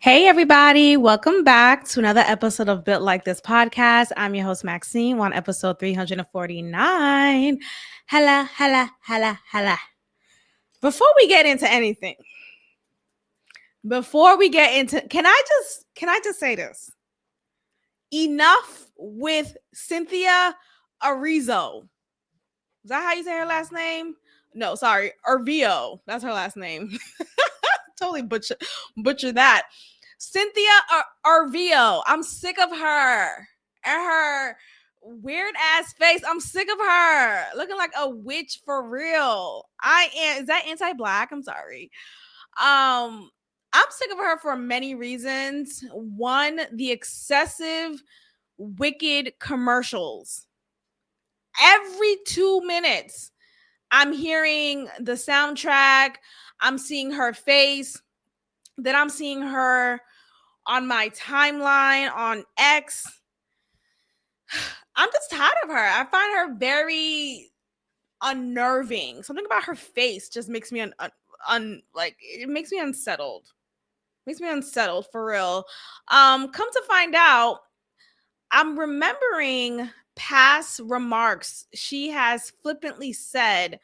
Hey, everybody. Welcome back to another episode of Built Like This podcast. I'm your host, Maxine, on episode 349. Hella. Before we get into anything, can I just say this? Enough with Cynthia Erivo. Is that how you say her last name? No, sorry, Erivo. That's her last name. Totally butcher that. Cynthia Erivo. I'm sick of her and her weird ass face. I'm sick of her looking like a witch for real. Is that anti-black? I'm sorry. I'm sick of her for many reasons. One, the excessive wicked commercials. Every 2 minutes, I'm hearing the soundtrack. I'm seeing her face. Then I'm seeing her on my timeline on X. I'm just tired of her. I find her very unnerving. Something about her face just makes me it makes me unsettled. Makes me unsettled for real. Come to find out, I'm remembering past remarks she has flippantly said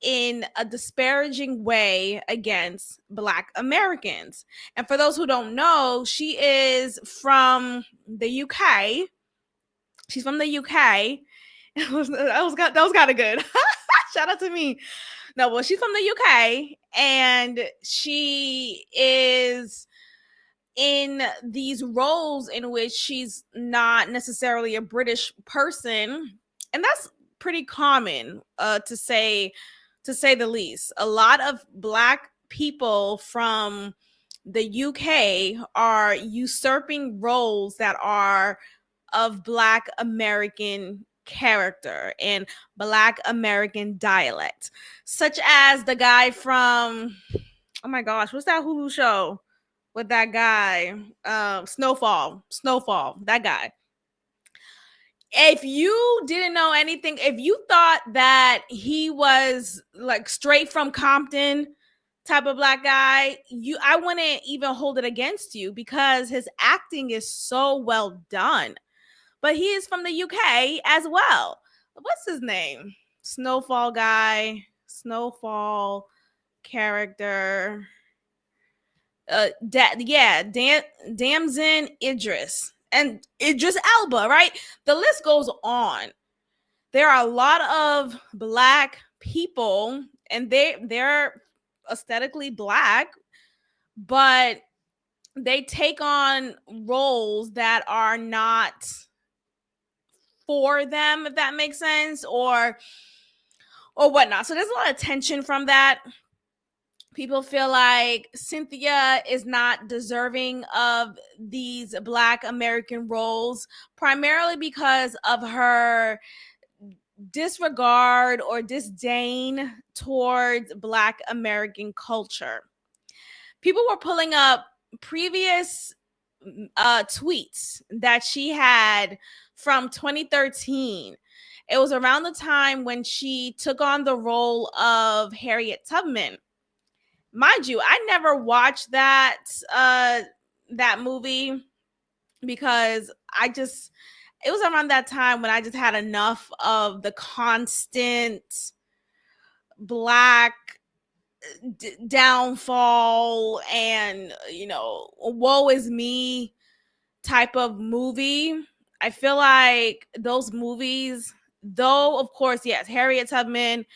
in a disparaging way against Black Americans. And for those who don't know, she is from the UK. She's from the UK. that was kind of good. Shout out to me. No, well, she's from the UK, and she is in these roles in which she's not necessarily a British person, and that's pretty common to say the least. A lot of Black people from the UK are usurping roles that are of Black American character and Black American dialect, such as the guy from, oh my gosh, what's that Hulu show with that guy? Snowfall, that guy. If you didn't know anything, if you thought that he was like straight from Compton type of Black guy, I wouldn't even hold it against you because his acting is so well done. But he is from the UK as well. What's his name? Snowfall guy, Snowfall character. Damson Idris and Idris Elba, right? The list goes on. There are a lot of Black people, and they're aesthetically Black, but they take on roles that are not for them, if that makes sense, or whatnot. So there's a lot of tension from that. People feel like Cynthia is not deserving of these Black American roles, primarily because of her disregard or disdain towards Black American culture. People were pulling up previous tweets that she had from 2013. It was around the time when she took on the role of Harriet Tubman. Mind you, I never watched that movie because it was around that time when I just had enough of the constant Black downfall and, woe is me type of movie. I feel like those movies, though, of course, yes, Harriet Tubman,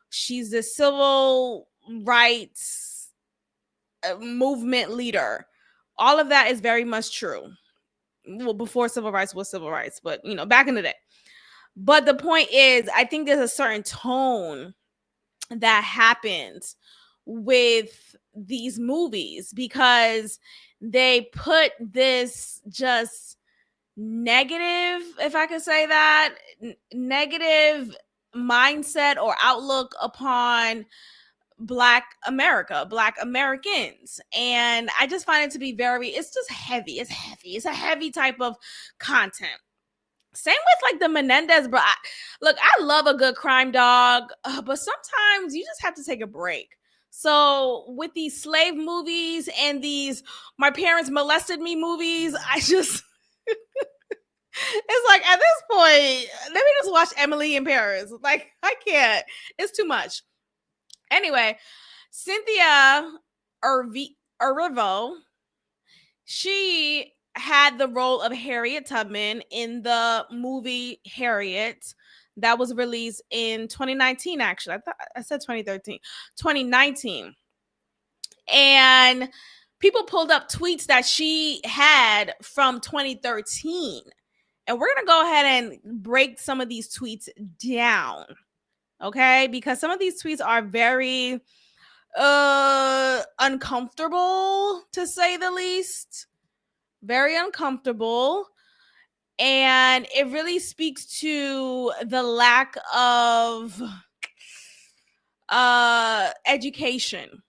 she's the civil rights movement leader. All of that is very much true. Well, before civil rights was civil rights, but back in the day. But the point is, I think there's a certain tone that happens with these movies because they put this just negative, if I could say that, negative mindset or outlook upon Black America, Black Americans. And I just find it to be it's just heavy. It's a heavy type of content. Same with like the Menendez, look, I love a good crime dog, but sometimes you just have to take a break. So with these slave movies and these my parents molested me movies, I just it's like at this point, let me just watch Emily in Paris. Like I can't. It's too much. Anyway, Cynthia Erivo, she had the role of Harriet Tubman in the movie Harriet that was released in 2019. Actually, I thought I said 2013, 2019, and people pulled up tweets that she had from 2013, and we're gonna go ahead and break some of these tweets down, okay? Because some of these tweets are very uncomfortable, to say the least. Very uncomfortable, and it really speaks to the lack of education.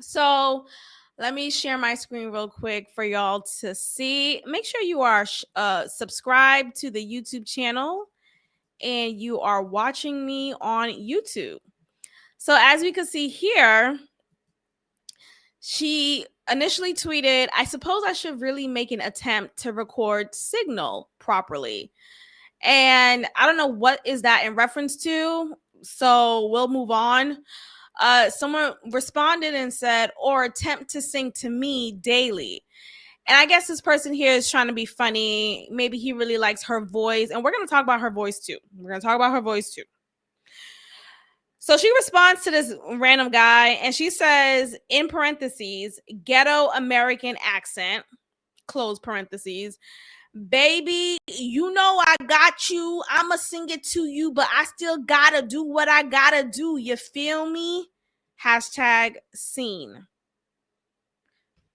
So let me share my screen real quick for y'all to see. Make sure you are subscribed to the YouTube channel and you are watching me on YouTube. So as we can see here, she initially tweeted, I suppose I should really make an attempt to record Signal properly. And I don't know what is that in reference to, so we'll move on. Someone responded and said, or attempt to sing to me daily. And I guess this person here is trying to be funny. Maybe he really likes her voice. And we're going to talk about her voice too. So she responds to this random guy and she says, in parentheses, ghetto American accent, close parentheses, baby, you know I got you. I'ma sing it to you, but I still gotta do what I gotta do. You feel me? Hashtag scene.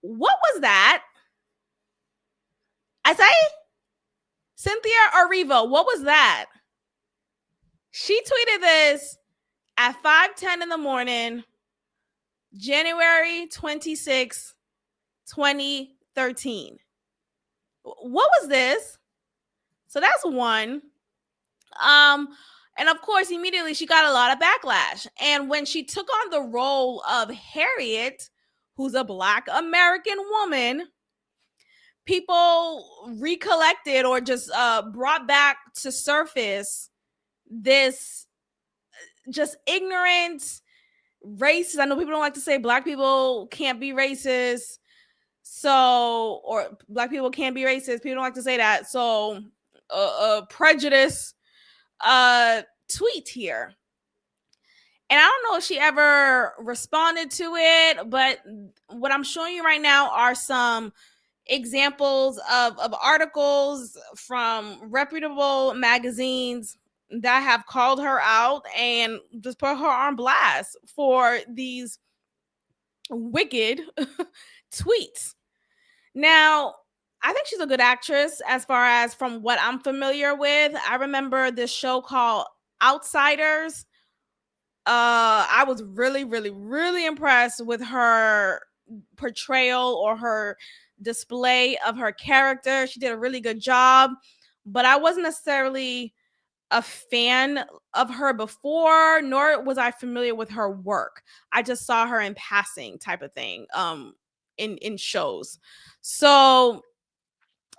What was that? I say Cynthia Erivo. What was that? She tweeted this at 5:10 in the morning, January 26, 2013. What was this? So that's one. And of course, immediately she got a lot of backlash. And when she took on the role of Harriet, who's a Black American woman, people recollected or just brought back to surface this just ignorant racist. I know people don't like to say Black people can't be racist. So, or Black people can't be racist. People don't like to say that. So, prejudice tweet here. And I don't know if she ever responded to it, but what I'm showing you right now are some examples of articles from reputable magazines that have called her out and just put her on blast for these wicked tweets. Now, I think she's a good actress as far as from what I'm familiar with. I remember this show called Outsiders. I was really, really, really impressed with her portrayal or her display of her character. She did a really good job, but I wasn't necessarily a fan of her before, nor was I familiar with her work. I just saw her in passing type of thing in shows. So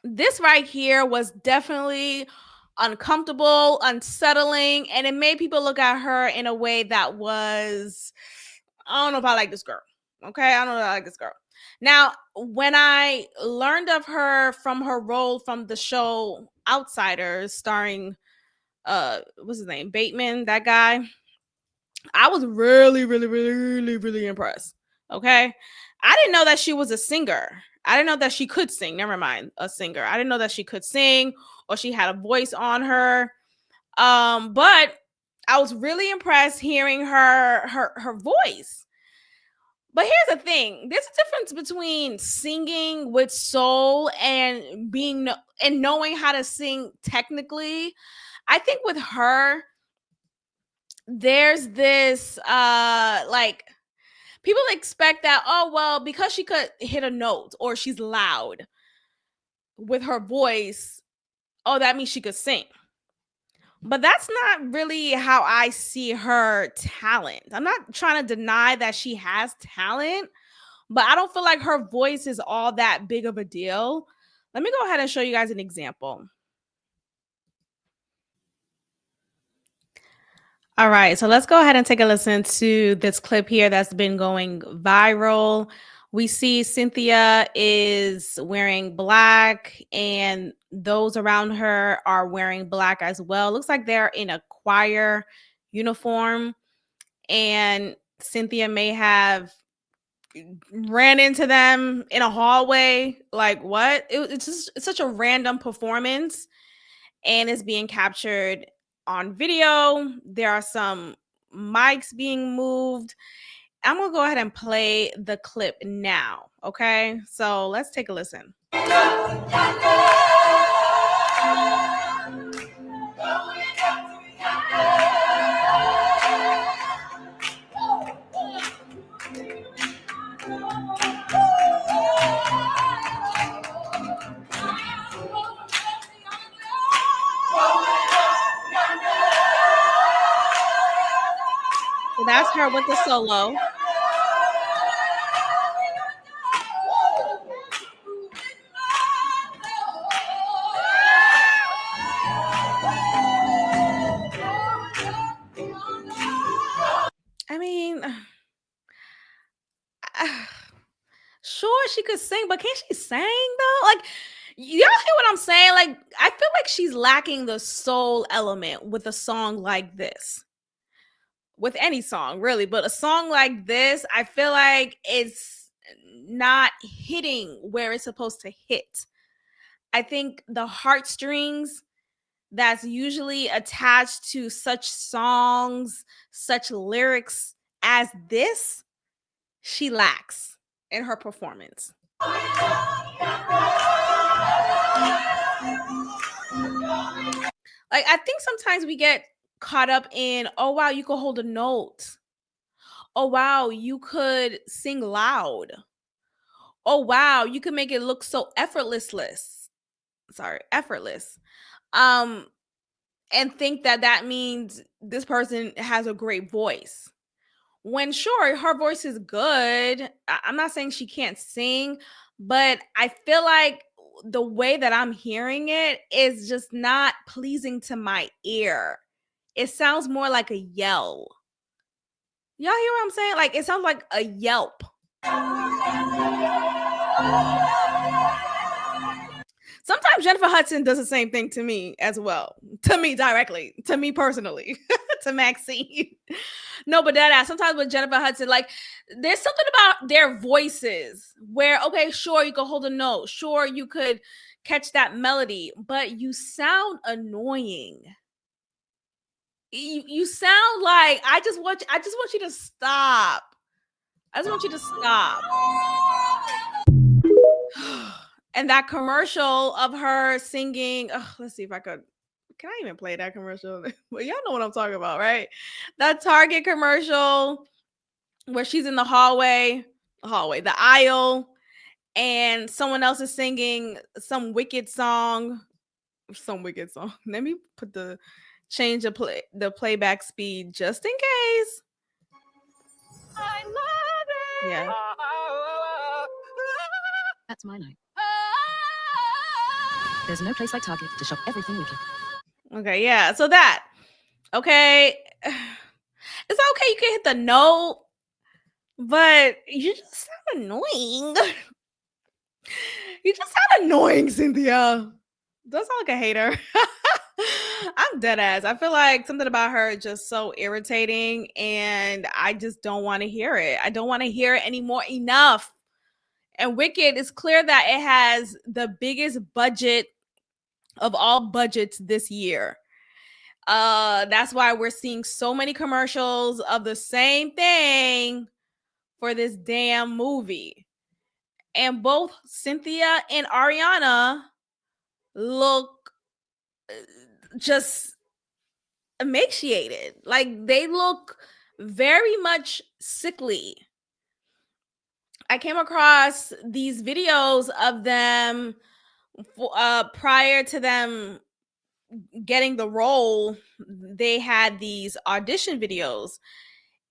this right here was definitely uncomfortable, unsettling, and it made people look at her in a way that was, I don't know if I like this girl. Okay, I don't know if I like this girl. Now, when I learned of her from her role from the show Outsiders, starring what's his name? Bateman, that guy. I was really, really, really, really, really impressed. Okay. I didn't know that she was a singer. I didn't know that she could sing. Never mind, a singer. I didn't know that she could sing or she had a voice on her. But I was really impressed hearing her voice. But here's the thing: there's a difference between singing with soul and being and knowing how to sing technically. I think with her, there's this like people expect that, oh well, because she could hit a note or she's loud with her voice, oh that means she could sing. But that's not really how I see her talent. I'm not trying to deny that she has talent, but I don't feel like her voice is all that big of a deal. Let me go ahead and show you guys an example. All right, so let's go ahead and take a listen to this clip here that's been going viral. We see Cynthia is wearing black, and those around her are wearing black as well. Looks like they're in a choir uniform, and Cynthia may have ran into them in a hallway. Like, what? It's such a random performance, and it's being captured on video. There are some mics being moved. I'm gonna go ahead and play the clip now. Okay, so let's take a listen. So that's her with the solo. I mean, sure she could sing, but can't she sing though? Like, y'all hear what I'm saying? Like, I feel like she's lacking the soul element with a song like this. With any song, really, but a song like this, I feel like it's not hitting where it's supposed to hit. I think the heartstrings that's usually attached to such songs, such lyrics as this, she lacks in her performance. Like, I think sometimes we get caught up in, oh wow, you could hold a note. Oh wow, you could sing loud. Oh wow, you could make it look so effortless. Sorry, effortless. Um and think that that means this person has a great voice. When sure, her voice is good. I'm not saying she can't sing, but I feel like the way that I'm hearing it is just not pleasing to my ear. It sounds more like a yell. Y'all hear what I'm saying? Like, it sounds like a yelp. Sometimes Jennifer Hudson does the same thing to me as well. To me directly, to me personally, to Maxine. No, but that ass. Sometimes with Jennifer Hudson, like, there's something about their voices where, okay, sure, you could hold a note, sure, you could catch that melody, but you sound annoying. You sound like I just want you to stop. I just want you to stop. And that commercial of her singing, let's see if I could. Can I even play that commercial? Well, y'all know what I'm talking about, right? That Target commercial where she's in the the aisle, and someone else is singing some wicked song. Let me change the playback speed just in case. I love it. Yeah. That's my night. There's no place like Target to shop everything we can. Okay, yeah. So that. Okay. It's okay, you can hit the note, but you just sound annoying. You just sound annoying, Cynthia. Does sound like a hater. I'm dead ass. I feel like something about her is just so irritating, and I just don't want to hear it. I don't want to hear it anymore. Enough. And Wicked, it's clear that it has the biggest budget of all budgets this year. That's why we're seeing so many commercials of the same thing for this damn movie. And both Cynthia and Ariana look just emaciated. Like, they look very much sickly. I came across these videos of them prior to them getting the role, they had these audition videos,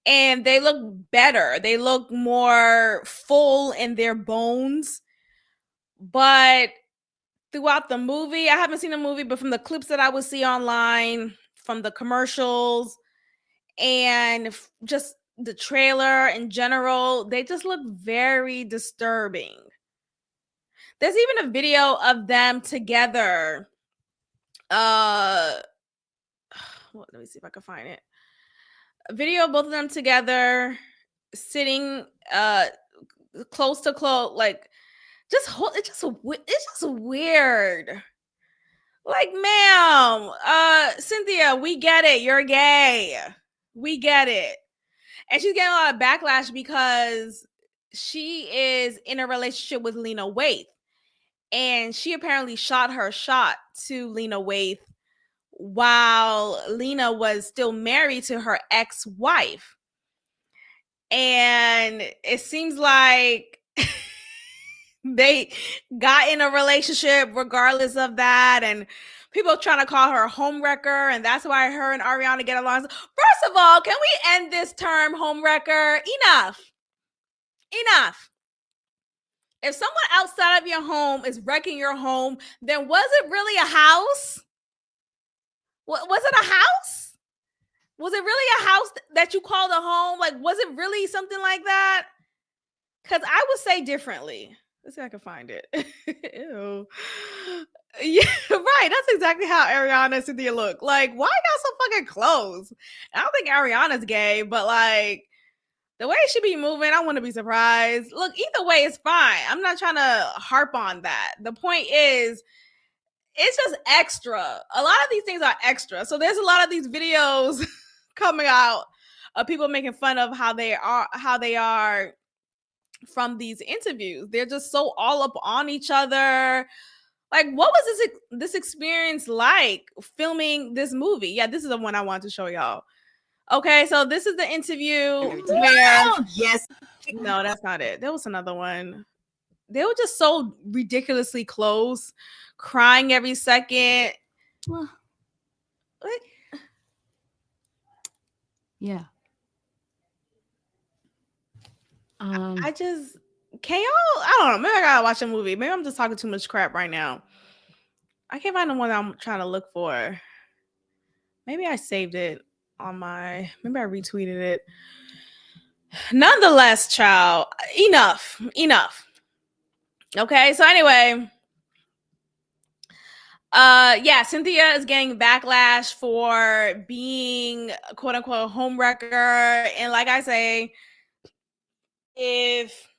and they look better. They look more full in their bones. But throughout the movie, I haven't seen the movie, but from the clips that I would see online, from the commercials, and just the trailer in general, they just look very disturbing. There's even a video of them together. Let me see if I can find it. A video of both of them together, sitting close to close, like it's just weird. Like, ma'am, Cynthia, we get it. You're gay. We get it. And she's getting a lot of backlash because she is in a relationship with Lena Waithe. And she apparently shot her shot to Lena Waithe while Lena was still married to her ex-wife. And it seems like they got in a relationship regardless of that, and people trying to call her a homewrecker, and that's why her and Ariana get along. First of all, can we end this term homewrecker? Enough. If someone outside of your home is wrecking your home, then was it really a house? Was it a house? Was it really a house that you called a home? Like, was it really something like that? Because I would say differently. Let's see if I can find it. Ew. Yeah, right. That's exactly how Ariana and Cynthia look. Like, why y'all so fucking close? I don't think Ariana's gay, but like the way she be moving, I wouldn't be surprised. Look, either way, it's fine. I'm not trying to harp on that. The point is, it's just extra. A lot of these things are extra. So there's a lot of these videos coming out of people making fun of how they are from these interviews. They're just so all up on each other. Like, what was this experience like filming this movie? Yeah, this is the one I want to show y'all. Okay, so this is the interview where yes. No, that's not it. There was another one. They were just so ridiculously close, crying every second. Well, What? yeah. I just can y'all. I don't know. Maybe I gotta watch a movie. Maybe I'm just talking too much crap right now. I can't find the one I'm trying to look for. Maybe I saved it on my. Maybe I retweeted it. Nonetheless, child, enough. Okay, so anyway, yeah, Cynthia is getting backlash for being quote unquote homewrecker, and like I say, if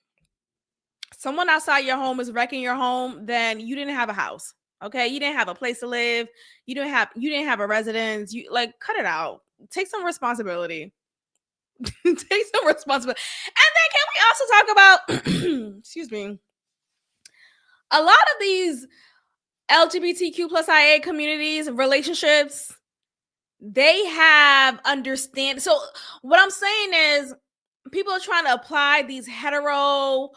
someone outside your home is wrecking your home, then you didn't have a house. Okay, you didn't have a place to live. You didn't have a residence. You like cut it out. Take some responsibility. Take some responsibility. And then can we also talk about excuse me, a lot of these LGBTQ plus IA communities and relationships, they have understand. So what I'm saying is people are trying to apply these hetero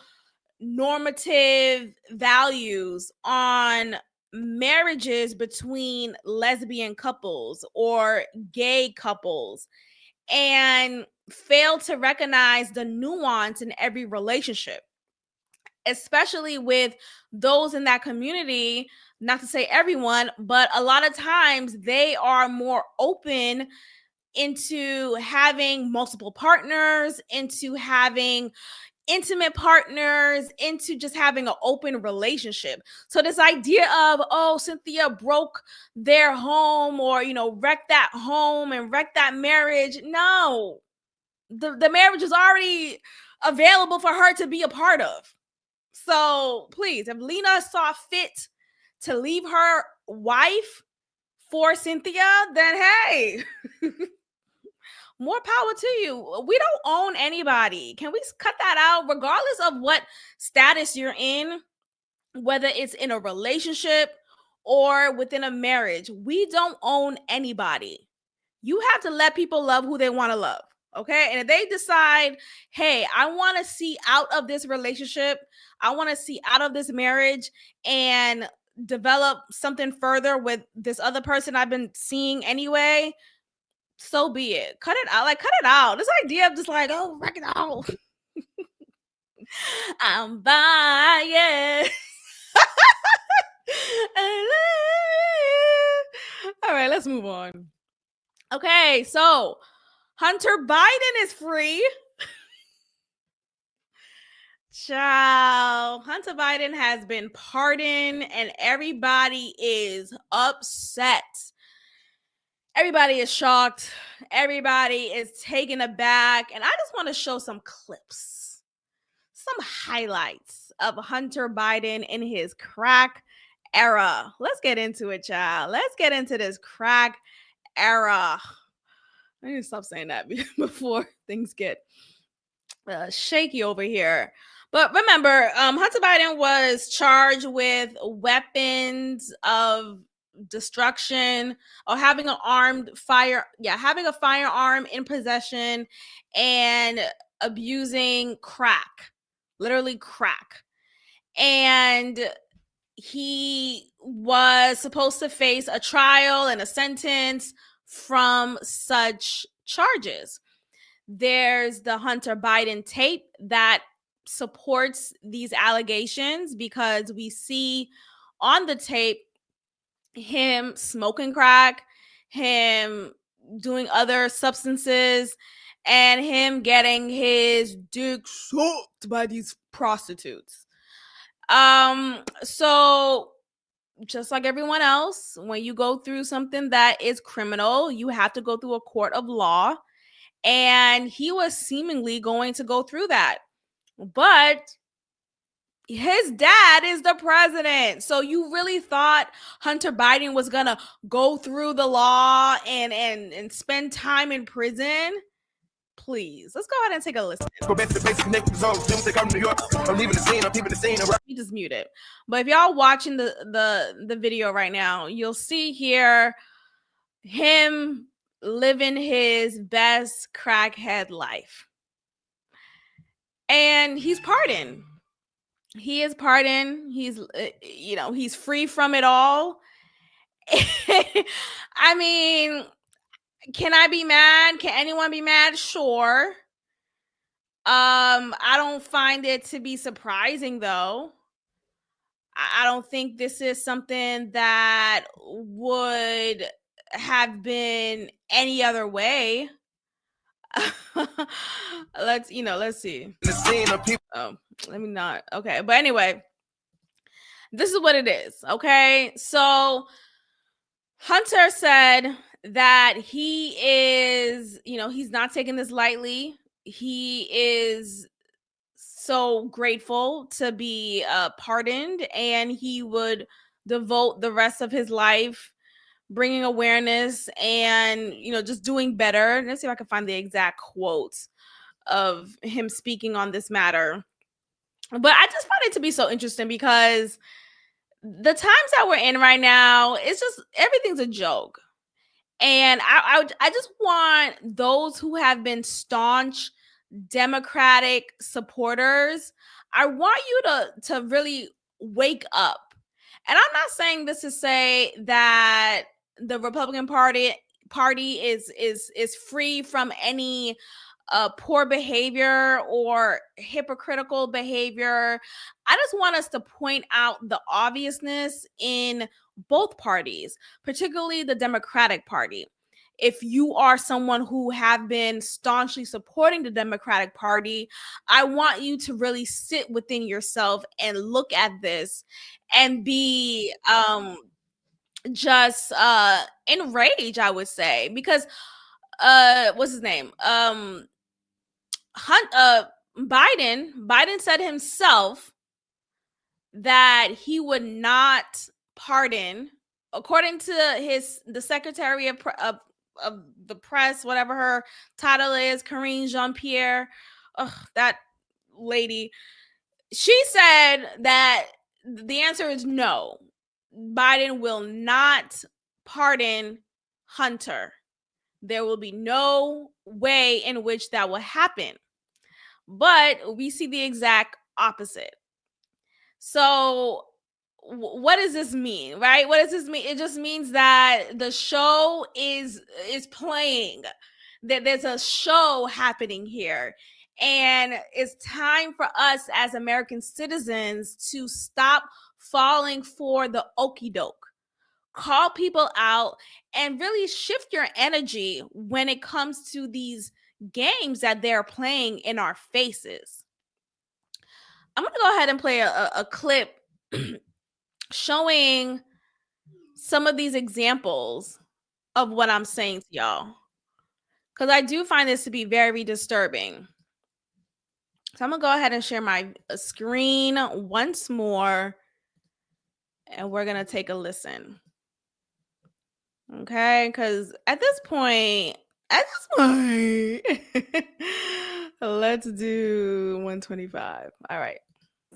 normative values on marriages between lesbian couples or gay couples and fail to recognize the nuance in every relationship, especially with those in that community. Not to say everyone, but a lot of times they are more open into having multiple partners, into having intimate partners, into just having an open relationship. So this idea of, oh, Cynthia broke their home, or wrecked that home and wrecked that marriage. No, the marriage is already available for her to be a part of. So please, if Lena saw fit to leave her wife for Cynthia, then hey, more power to you. We don't own anybody. Can we cut that out? Regardless of what status you're in, whether it's in a relationship or within a marriage, we don't own anybody. You have to let people love who they want to love. Okay. And if they decide, hey, I want to see out of this relationship, I want to see out of this marriage, and develop something further with this other person I've been seeing anyway, so be it. Cut it out. Like, cut it out. This idea of just like, oh, wreck it out. I'm buying. All right, let's move on. Okay, so Hunter Biden is free. Child, Hunter Biden has been pardoned and everybody is upset. Everybody is shocked. Everybody is taken aback. And I just want to show some clips, some highlights of Hunter Biden in his crack era. Let's get into it, child. Let's get into this crack era. I need to stop saying that before things get shaky over here. But remember, Hunter Biden was charged with weapons of destruction or having having a firearm in possession and abusing crack, literally crack. And he was supposed to face a trial and a sentence from such charges. There's the Hunter Biden tape that supports these allegations because we see on the tape him smoking crack, him doing other substances, and him getting his dick sucked by these prostitutes. So just like everyone else, when you go through something that is criminal, you have to go through a court of law. And he was seemingly going to go through that. But his dad is the president. So you really thought Hunter Biden was going to go through the law and spend time in prison? Please, let's go ahead and take a listen. Go back to the basic niggas on Zoom, say I'm New York. I'm leaving the scene, I'm keeping the scene around. You just mute it. But if y'all watching the video right now, you'll see here him living his best crackhead life. And he's pardoned. He is pardoned. He's, he's free from it all. I mean, can I be mad? Can anyone be mad? Sure. I don't find it to be surprising, though. I don't think this is something that would have been any other way. Let's see. Oh, let me not. Okay, but anyway, this is what it is. Okay, so Hunter said that he is, he's not taking this lightly. He is so grateful to be pardoned, and he would devote the rest of his life bringing awareness and just doing better. Let's see if I can find the exact quotes of him speaking on this matter. But I just find it to be so interesting because the times that we're in right now, it's just everything's a joke. And I just want those who have been staunch Democratic supporters, I want you to really wake up. And I'm not saying this to say that the Republican Party is free from any poor behavior or hypocritical behavior. I just want us to point out the obviousness in both parties, particularly the Democratic Party. If you are someone who have been staunchly supporting the Democratic Party, I want you to really sit within yourself and look at this and be just enraged, I would say, because what's his name? Biden said himself that he would not pardon, according to the Secretary of the Press, whatever her title is, Karine Jean-Pierre, that lady. She said that the answer is no. Biden will not pardon Hunter. There will be no way in which that will happen. But we see the exact opposite. So what does this mean, right? What does this mean? It just means that the show is playing, that there's a show happening here. And it's time for us as American citizens to stop falling for the okie doke. Call people out and really shift your energy when it comes to these games that they're playing in our faces. I'm going to go ahead and play a clip showing some of these examples of what I'm saying to y'all, because I do find this to be very disturbing. So I'm going to go ahead and share my screen once more, and we're going to take a listen. Okay, because at this point, let's do 125. All right.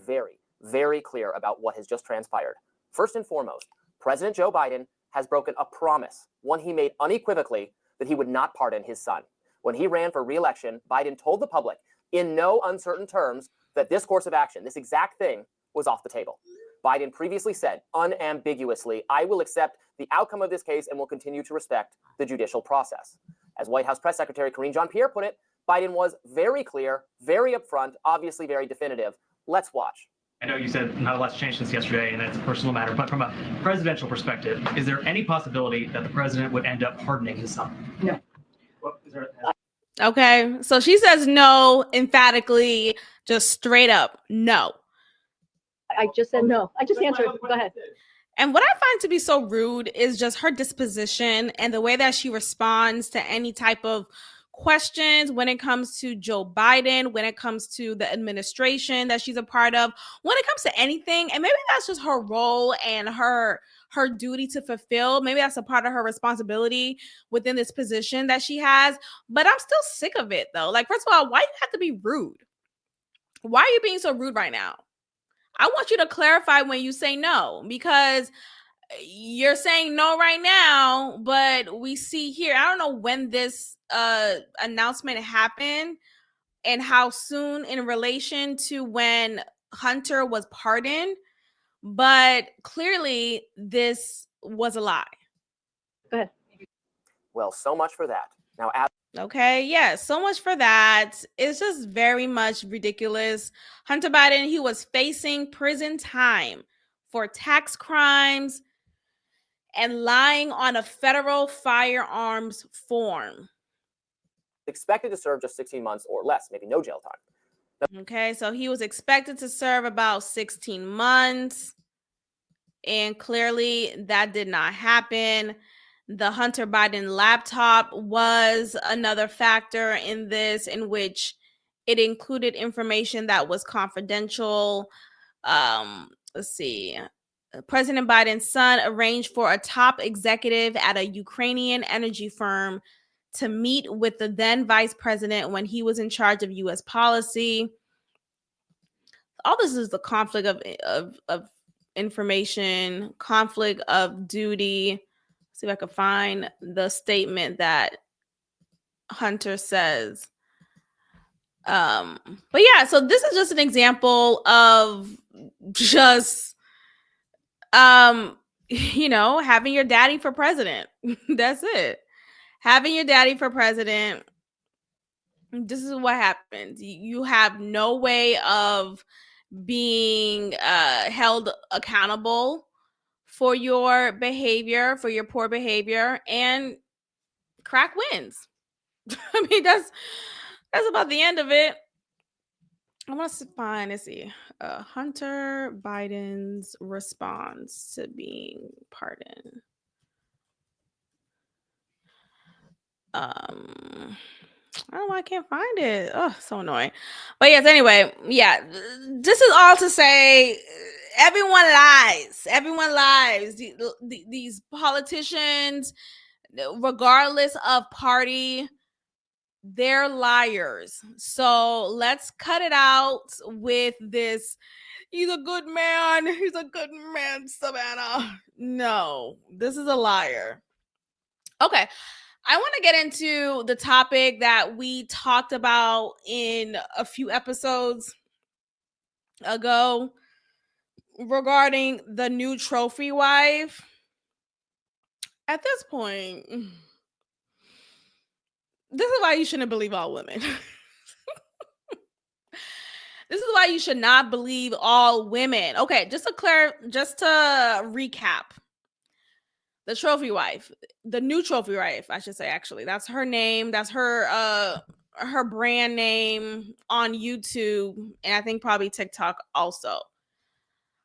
Very, very clear about what has just transpired. First and foremost, President Joe Biden has broken a promise, one he made unequivocally, that he would not pardon his son. When he ran for re-election, Biden told the public in no uncertain terms that this course of action, this exact thing, was off the table. Biden previously said unambiguously, I will accept the outcome of this case and will continue to respect the judicial process. As White House Press Secretary Karine Jean-Pierre put it, Biden was very clear, very upfront, obviously very definitive. Let's watch. I know you said not a lot's changed since yesterday, and it's a personal matter, but from a presidential perspective, is there any possibility that the president would end up pardoning his son? No. Okay, so she says no, emphatically, just straight up, no. I just said no. I just answered. Go ahead. And what I find to be so rude is just her disposition and the way that she responds to any type of questions when it comes to Joe Biden, when it comes to the administration that she's a part of, when it comes to anything. And maybe that's just her role and her duty to fulfill. Maybe that's a part of her responsibility within this position that she has. But I'm still sick of it, though. Like, first of all, why do you have to be rude? Why are you being so rude right now? I want you to clarify when you say no, because you're saying no right now, but we see here, I don't know when this announcement happened and how soon in relation to when Hunter was pardoned, but clearly this was a lie. Go ahead. Well, so much for that. Now, okay, yeah, so much for that. It's just very much ridiculous. Hunter Biden, he was facing prison time for tax crimes and lying on a federal firearms form. expected to serve just 16 months or less, maybe no jail time. Okay, so he was expected to serve about 16 months, and clearly that did not happen. The Hunter Biden laptop was another factor in this, in which it included information that was confidential. Let's see. President Biden's son arranged for a top executive at a Ukrainian energy firm to meet with the then vice president when he was in charge of U.S. policy. All this is the conflict of information, conflict of duty. See if I can find the statement that Hunter says. But yeah, so this is just an example of just having your daddy for president. That's it. Having your daddy for president. This is what happens. You have no way of being held accountable for your behavior, for your poor behavior, and crack wins. I mean, that's about the end of it. I want to find, let's see, Hunter Biden's response to being pardoned. I don't know why I can't find it. Oh, so annoying. But yes, anyway, yeah, this is all to say everyone lies. Everyone lies. These politicians, regardless of party, they're liars. So let's cut it out with this. He's a good man. He's a good man, Savannah. No, this is a liar. Okay. I want to get into the topic that we talked about in a few episodes ago regarding the new trophy wife. At this point, this is why you shouldn't believe all women. This is why you should not believe all women. Okay, just to recap. The trophy wife, the new trophy wife, I should say, actually. That's her name. That's her brand name on YouTube, and I think probably TikTok also.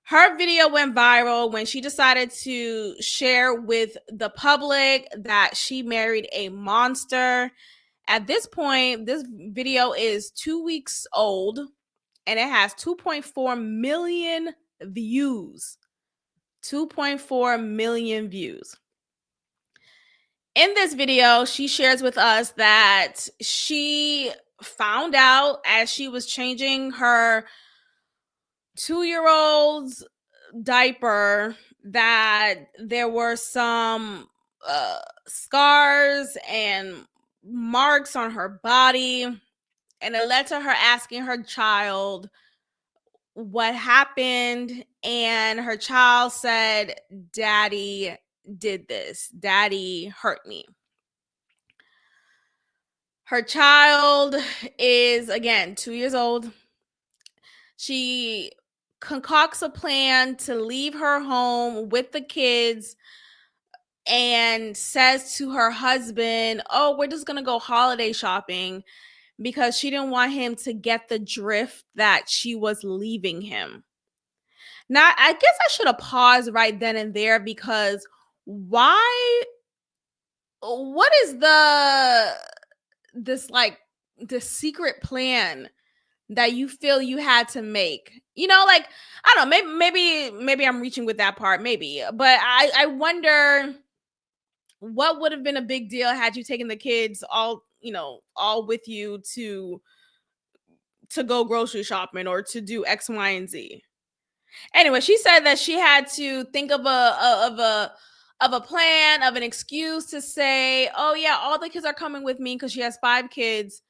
Her video went viral when she decided to share with the public that she married a monster. At this point, this video is 2 weeks old, and it has 2.4 million views. 2.4 million views. In this video, she shares with us that she found out as she was changing her 2-year-old's diaper that there were some scars and marks on her body, and it led to her asking her child what happened, and her child said, "Daddy did this. Daddy hurt me." Her child is, again, 2 years old. She concocts a plan to leave her home with the kids and says to her husband, "Oh, we're just going to go holiday shopping," because she didn't want him to get the drift that she was leaving him. Now, I guess I should have paused right then and there, because why? What is this secret plan that you feel you had to make? You know, like, I don't know, maybe I'm reaching with that part, maybe, but I wonder what would have been a big deal had you taken the kids all with you to go grocery shopping or to do X, Y, and Z. Anyway, she said that she had to think of a plan, of an excuse to say, "Oh yeah, all the kids are coming with me," because she has 5 kids.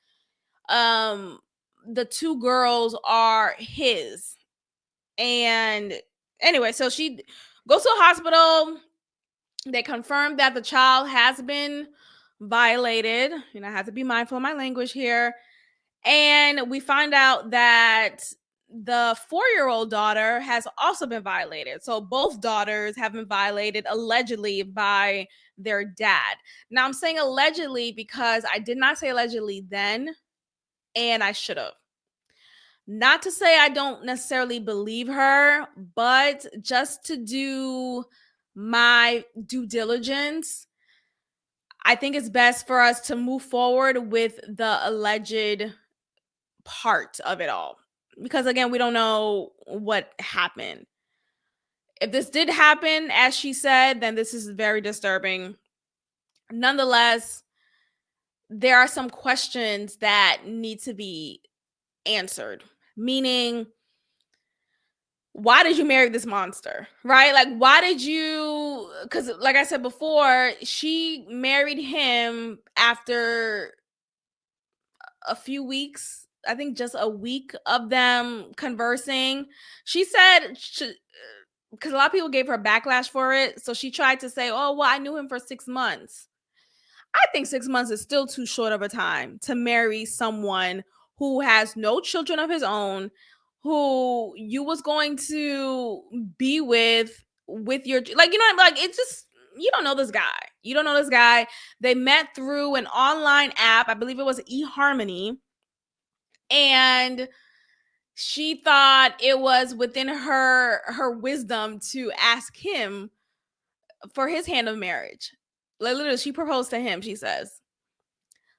The 2 girls are his. And anyway, so she goes to a hospital. They confirm that the child has been violated. I have to be mindful of my language here. And we find out that the 4-year-old daughter has also been violated. So both daughters have been violated, allegedly, by their dad. Now, I'm saying allegedly because I did not say allegedly then, and I should have. Not to say I don't necessarily believe her, but just to do my due diligence, I think it's best for us to move forward with the alleged part of it all. Because again, we don't know what happened. If this did happen, as she said, then this is very disturbing. Nonetheless, there are some questions that need to be answered. Meaning, why did you marry this monster, right? Like, why did you? Because like I said before, she married him after a few weeks, I think just a week of them conversing. She said, because a lot of people gave her backlash for it, so she tried to say, "Oh, well, I knew him for 6 months." I think 6 months is still too short of a time to marry someone who has no children of his own, who you was going to be with your, like, it's just, you don't know this guy. They met through an online app. I believe it was eHarmony. And she thought it was within her wisdom to ask him for his hand of marriage. Like, literally, she proposed to him, she says.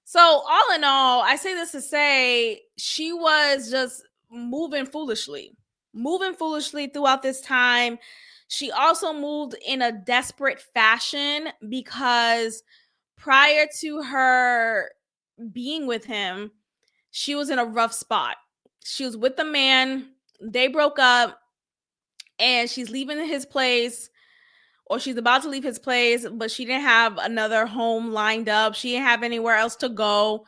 So all in all, I say this to say she was just moving foolishly throughout this time. She also moved in a desperate fashion because prior to her being with him, she was in a rough spot. She was with the man, they broke up, and she's leaving his place, or she's about to leave his place, but she didn't have another home lined up. She didn't have anywhere else to go.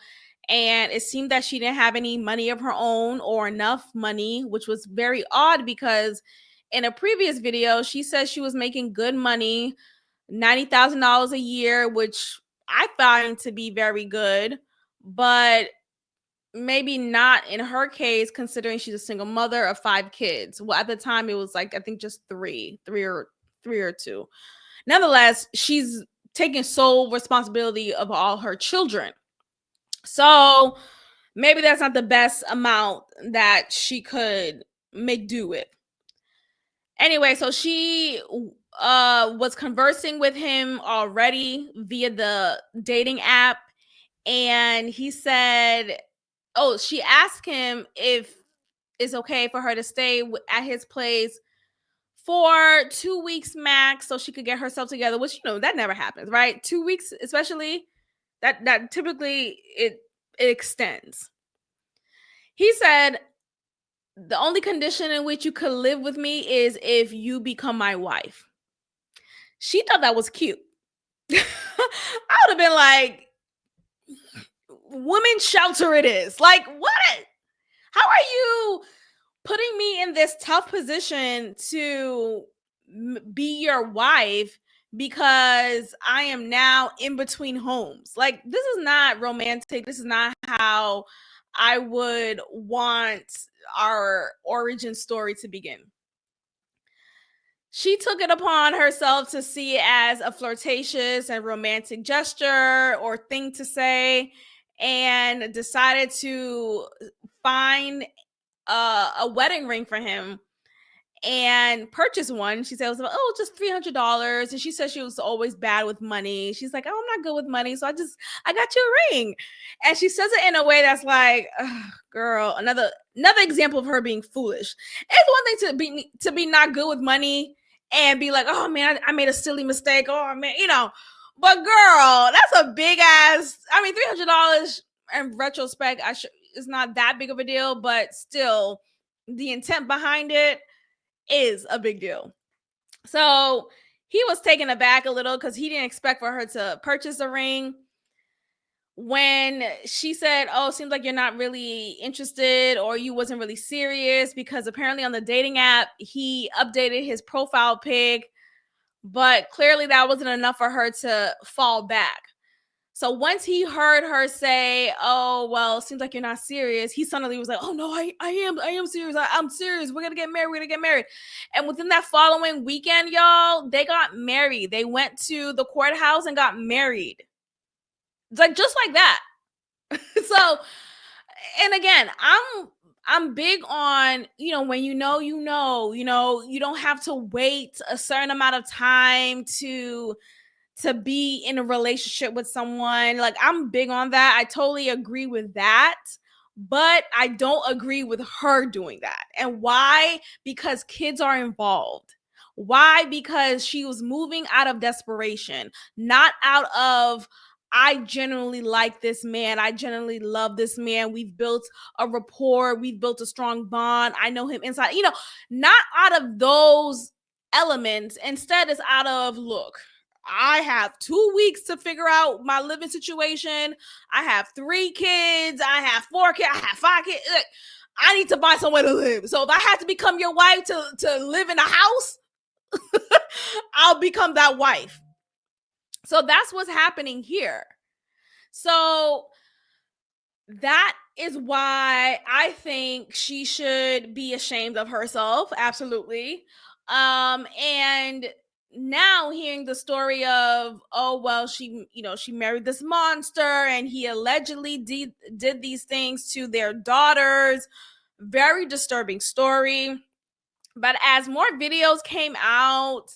And it seemed that she didn't have any money of her own or enough money, which was very odd because in a previous video, she said she was making good money, $90,000 a year, which I find to be very good, but maybe not in her case, considering she's a single mother of 5 kids. Well, at the time, it was like, I think just three or 2. Nonetheless, she's taking sole responsibility of all her children. So maybe that's not the best amount that she could make do with. Anyway, so she was conversing with him already via the dating app, and he said, oh, she asked him if it's okay for her to stay at his place for 2 weeks max so she could get herself together, which, you know, that never happens, right? 2 weeks, especially, that typically it extends. He said, the only condition in which you could live with me is if you become my wife. She thought that was cute. I would have been like, women's shelter it is. Like, what? How are you putting me in this tough position to be your wife because I am now in between homes? Like, this is not romantic. This is not how I would want our origin story to begin. She took it upon herself to see it as a flirtatious and romantic gesture or thing to say, and decided to find a wedding ring for him and purchase one. She said it was about, just $300. And she said she was always bad with money. She's like, I'm not good with money, so I got you a ring. And she says it in a way that's like, girl, another example of her being foolish. It's one thing to be not good with money and be like, oh man, I made a silly mistake. Oh man, but girl, that's a big ass. I mean, $300 in retrospect, it's not that big of a deal, but still, the intent behind it is a big deal. So he was taken aback a little because he didn't expect for her to purchase a ring. When she said, oh, seems like you're not really interested or you wasn't really serious, because apparently on the dating app, he updated his profile pic, but clearly that wasn't enough for her to fall back. So once he heard her say, oh, well, it seems like you're not serious, he suddenly was like, oh, no, I am serious. I'm serious. We're going to get married. And within that following weekend, y'all, they got married. They went to the courthouse and got married. Like, just like that. So, and again, I'm big on, when you don't have to wait a certain amount of time to be in a relationship with someone. Like, I'm big on that. I totally agree with that. But I don't agree with her doing that. And why? Because kids are involved. Why? Because she was moving out of desperation, not out of, I genuinely like this man. I genuinely love this man. We've built a rapport. We've built a strong bond. I know him inside, not out of those elements. Instead, it's out of, look, I have 2 weeks to figure out my living situation. I have 3 kids. I have 4 kids. I have 5 kids. Look, I need to find somewhere to live. So if I have to become your wife to live in a house, I'll become that wife. So that's what's happening here. So that is why I think she should be ashamed of herself. Absolutely. And now hearing the story of, oh, well, she married this monster and he allegedly did these things to their daughters. Very disturbing story. But as more videos came out,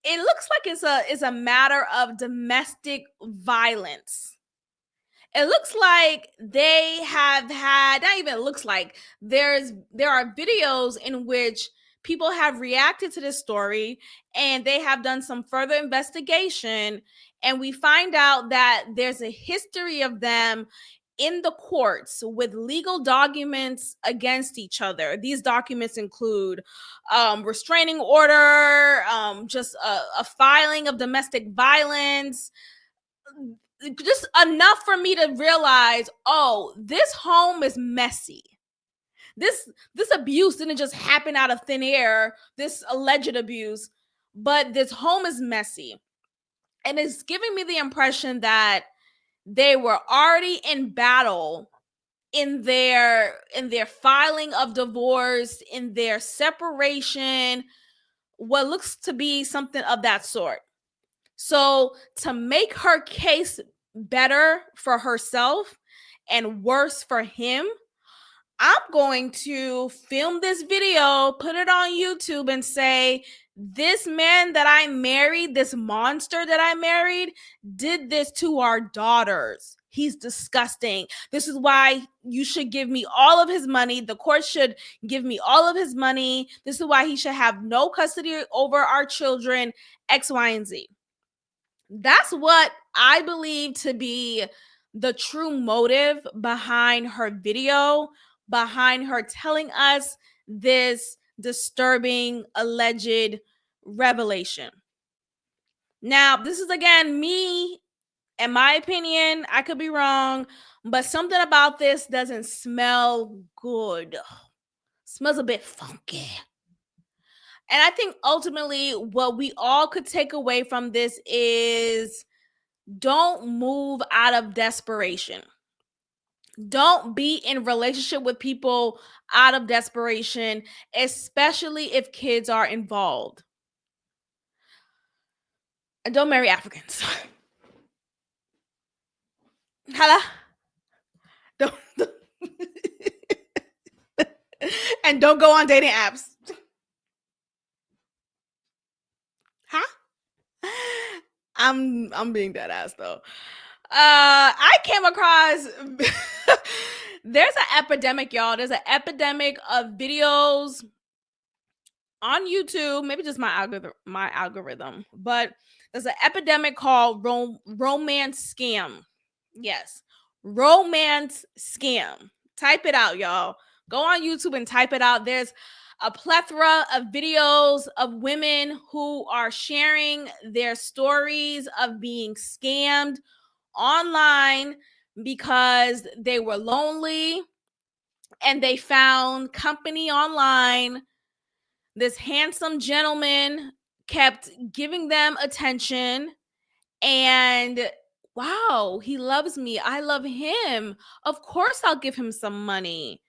it looks like it's a matter of domestic violence. It looks like they have had, not even looks like, there are videos in which people have reacted to this story and they have done some further investigation, and we find out that there's a history of them in the courts with legal documents against each other. These documents include restraining order, just a filing of domestic violence, just enough for me to realize, oh, this home is messy. this abuse didn't just happen out of thin air, this alleged abuse, but this home is messy. And it's giving me the impression that they were already in battle in their filing of divorce, in their separation, what looks to be something of that sort. So to make her case better for herself and worse for him, I'm going to film this video, put it on YouTube, and say, this man that I married, this monster that I married, did this to our daughters. He's disgusting. This is why you should give me all of his money. The court should give me all of his money. This is why he should have no custody over our children, X, Y, and Z. That's what I believe to be the true motive behind her video, behind her telling us this disturbing alleged revelation. Now, this is again me and my opinion. I could be wrong, but something about this doesn't smell good. Smells a bit funky. And I think ultimately what we all could take away from this is don't move out of desperation. Don't be in relationship with people out of desperation, especially if kids are involved. And don't marry Africans. Hello? Don't and don't go on dating apps. Huh? I'm being dead ass though. I came across there's an epidemic, y'all. There's an epidemic of videos on YouTube, maybe just my algorithm, but there's an epidemic called romance scam. Yes, romance scam. Type it out, y'all. Go on YouTube and type it out. There's a plethora of videos of women who are sharing their stories of being scammed online because they were lonely and they found company online. This handsome gentleman kept giving them attention, and wow, he loves me. I love him. Of course, I'll give him some money.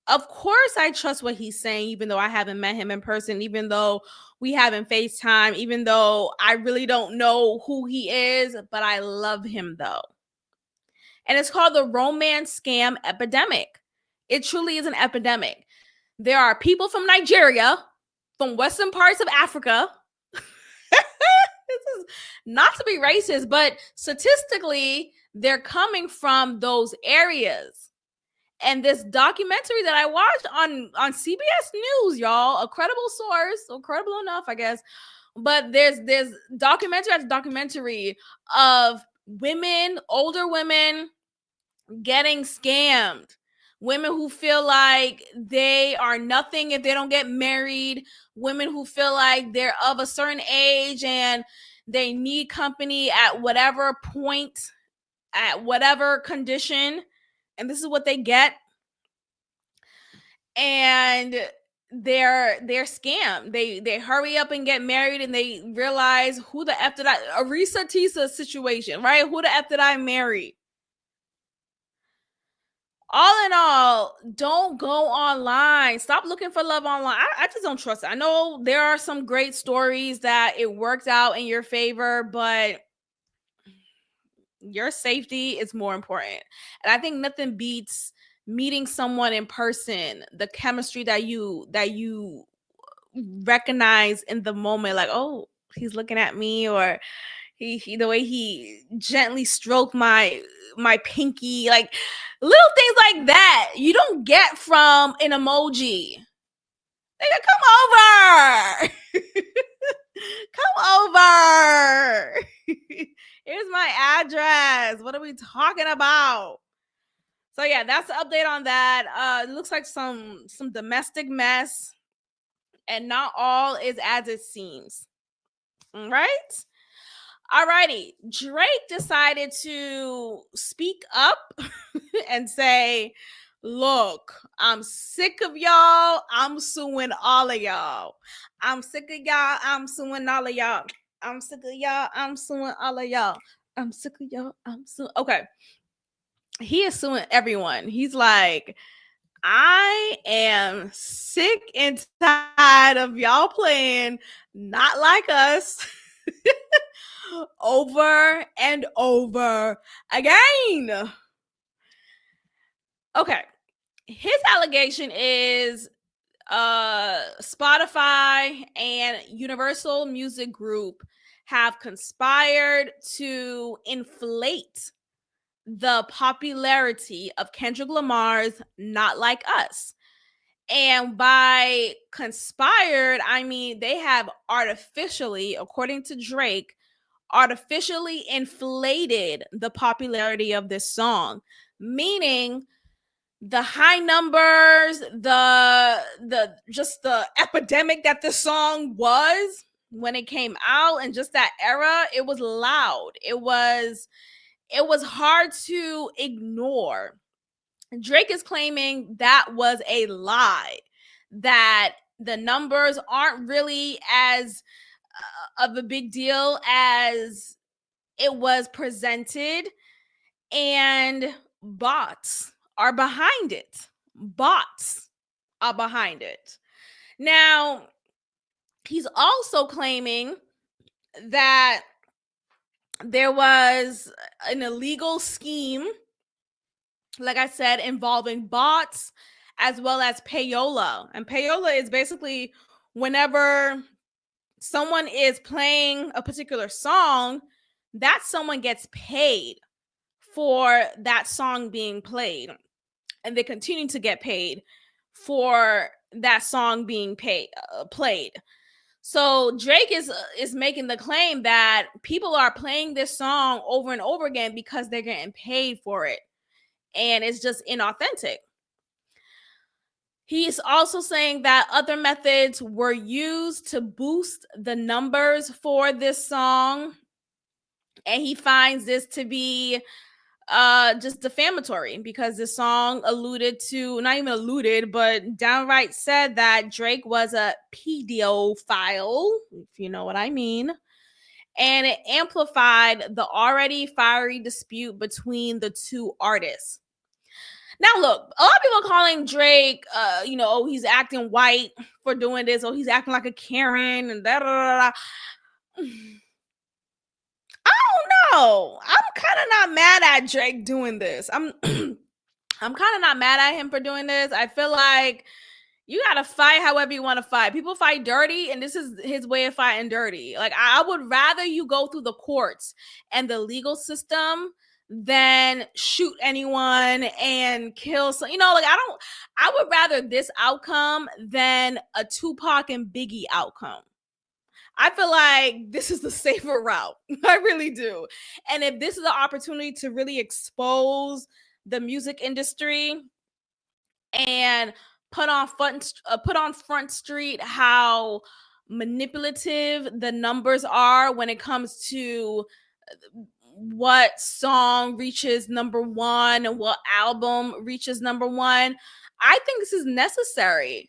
Of course, I trust what he's saying, even though I haven't met him in person, even though we haven't FaceTime, even though I really don't know who he is, but I love him though. And it's called the romance scam epidemic. It truly is an epidemic. There are people from Nigeria, from western parts of Africa. This is not to be racist, but statistically, they're coming from those areas. And this documentary that I watched on CBS News, y'all, a credible source, so credible enough, I guess. But there's documentary after documentary of women, older women, getting scammed. Women who feel like they are nothing if they don't get married. Women who feel like they're of a certain age and they need company at whatever point, at whatever condition. And this is what they get. And they're scammed. They hurry up and get married and they realize, who the F did I, a Risa Tisa situation, right? Who the F did I marry? All in all, don't go online. Stop looking for love online. I just don't trust it. I know there are some great stories that it worked out in your favor, but your safety is more important. And I think nothing beats meeting someone in person, the chemistry that you recognize in the moment, like, oh, he's looking at me, or he the way he gently stroked my pinky, like little things like that you don't get from an emoji. Nigga, come over. Come over. Here's my address. What are we talking about? So yeah, that's the update on that. It looks like some domestic mess, and not all is as it seems. All right. Alrighty, Drake decided to speak up and say, Look, I'm sick of y'all. I'm suing all of y'all. I'm sick of y'all. I'm suing all of y'all. I'm sick of y'all. I'm suing all of y'all. I'm sick of y'all. I'm suing. Okay. He is suing everyone. He's like, I am sick and tired of y'all playing Not Like Us over and over again. Okay. His allegation is Spotify and Universal Music Group have conspired to inflate the popularity of Kendrick Lamar's Not Like Us. And by conspired, I mean they have artificially, according to Drake, artificially inflated the popularity of this song, meaning the high numbers, the just the epidemic that this song was when it came out, and just that era, it was loud. It was hard to ignore. Drake is claiming that was a lie, that the numbers aren't really as of a big deal as it was presented, and bots are behind it. Bots are behind it. Now, he's also claiming that there was an illegal scheme, like I said, involving bots as well as payola. And payola is basically whenever someone is playing a particular song, that someone gets paid for that song being played, and they continue to get paid for that song being played. So Drake is making the claim that people are playing this song over and over again because they're getting paid for it, and it's just inauthentic. He's also saying that other methods were used to boost the numbers for this song, and he finds this to be just defamatory because this song alluded to, not even alluded, but downright said that Drake was a pedophile, if you know what I mean. And it amplified the already fiery dispute between the two artists. Now, look, a lot of people are calling Drake, oh, he's acting white for doing this, or he's acting like a Karen, and da da da. I don't know. I'm kind of not mad at Drake doing this. I'm kind of not mad at him for doing this. I feel like you gotta fight however you want to fight. People fight dirty, and this is his way of fighting dirty. Like, I would rather you go through the courts and the legal system than shoot anyone and kill some. I would rather this outcome than a Tupac and Biggie outcome. I feel like this is the safer route. I really do. And if this is an opportunity to really expose the music industry and put on front street how manipulative the numbers are when it comes to what song reaches number one and what album reaches number one, I think this is necessary.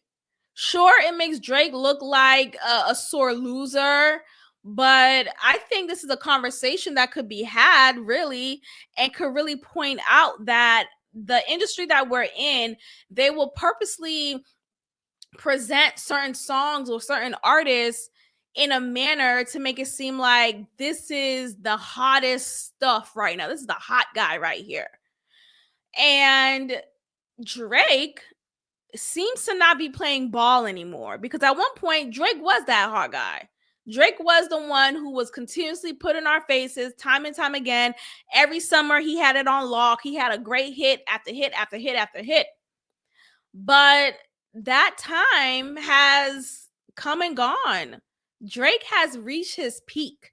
Sure, it makes Drake look like a sore loser, but I think this is a conversation that could be had, really, and could really point out that the industry that we're in, they will purposely present certain songs or certain artists in a manner to make it seem like this is the hottest stuff right now. This is the hot guy right here. And Drake seems to not be playing ball anymore, because at one point Drake was that hot guy. Drake was the one who was continuously put in our faces time and time again. Every summer he had it on lock. He had a great hit after hit after hit after hit. But that time has come and gone. Drake has reached his peak.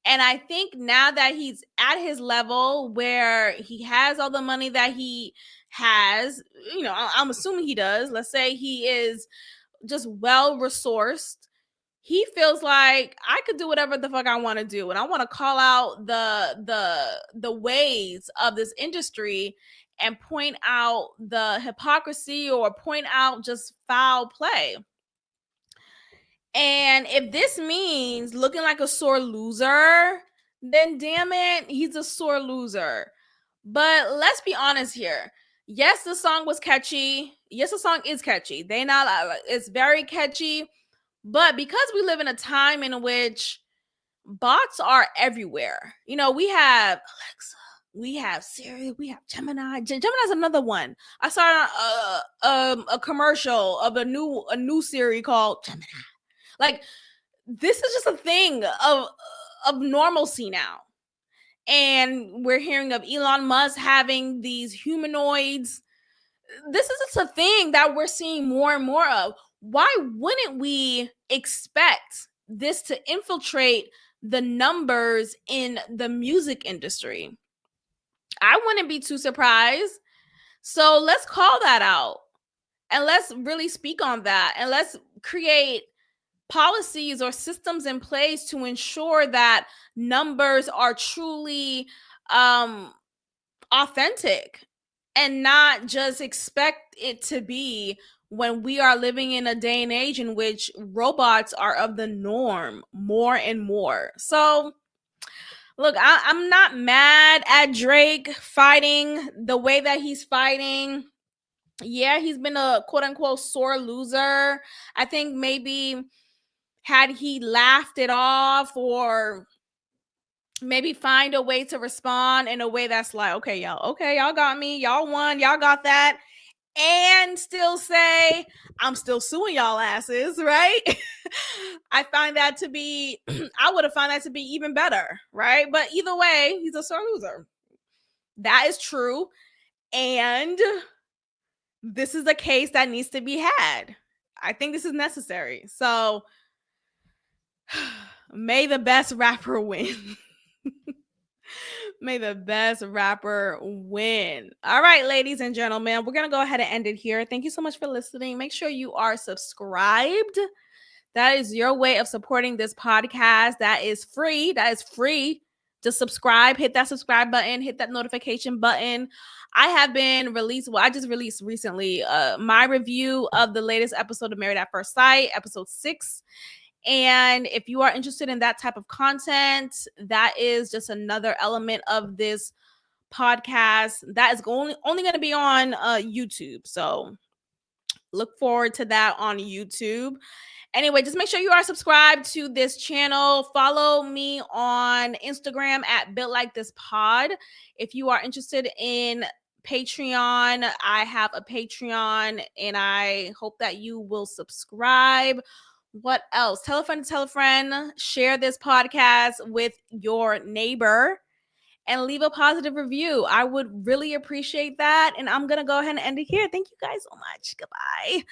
And I think now that he's at his level where he has all the money that he has, I'm assuming he does. Let's say he is just well resourced. He feels like I could do whatever the fuck I want to do, and I want to call out the ways of this industry and point out the hypocrisy or point out just foul play. And if this means looking like a sore loser, then damn it, he's a sore loser. But let's be honest here. Yes, the song was catchy. Yes, the song is catchy. It's very catchy. But because we live in a time in which bots are everywhere, you know, we have Alexa, we have Siri, we have Gemini. Gemini's another one. I saw a commercial of a new Siri called Gemini. Like, this is just a thing of normalcy now. And we're hearing of Elon Musk having these humanoids. This is just a thing that we're seeing more and more of. Why wouldn't we expect this to infiltrate the numbers in the music industry? I wouldn't be too surprised. So let's call that out. And let's really speak on that. And let's create policies or systems in place to ensure that numbers are truly authentic and not just expect it to be when we are living in a day and age in which robots are of the norm more and more. So look, I'm not mad at Drake fighting the way that he's fighting. Yeah, he's been a quote unquote sore loser. I think maybe had he laughed it off or maybe find a way to respond in a way that's like, okay, y'all got me, y'all won, y'all got that, and still say, I'm still suing y'all asses, right? I find that to be, I would have found that to be even better, right? But either way, he's a sore loser. That is true. And this is a case that needs to be had. I think this is necessary. So may the best rapper win. May the best rapper win. All right, ladies and gentlemen, we're going to go ahead and end it here. Thank you so much for listening. Make sure you are subscribed. That is your way of supporting this podcast. That is free. Just subscribe, hit that subscribe button, hit that notification button. I just released recently my review of the latest episode of Married at First Sight, episode 6. And if you are interested in that type of content, that is just another element of this podcast that is only going to be on YouTube. So look forward to that on YouTube. Anyway, just make sure you are subscribed to this channel. Follow me on Instagram at Built Like This Pod. If you are interested in Patreon, I have a Patreon, and I hope that you will subscribe. What else? Tell a friend, share this podcast with your neighbor, and leave a positive review. I would really appreciate that. And I'm going to go ahead and end it here. Thank you guys so much. Goodbye.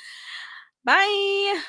Bye.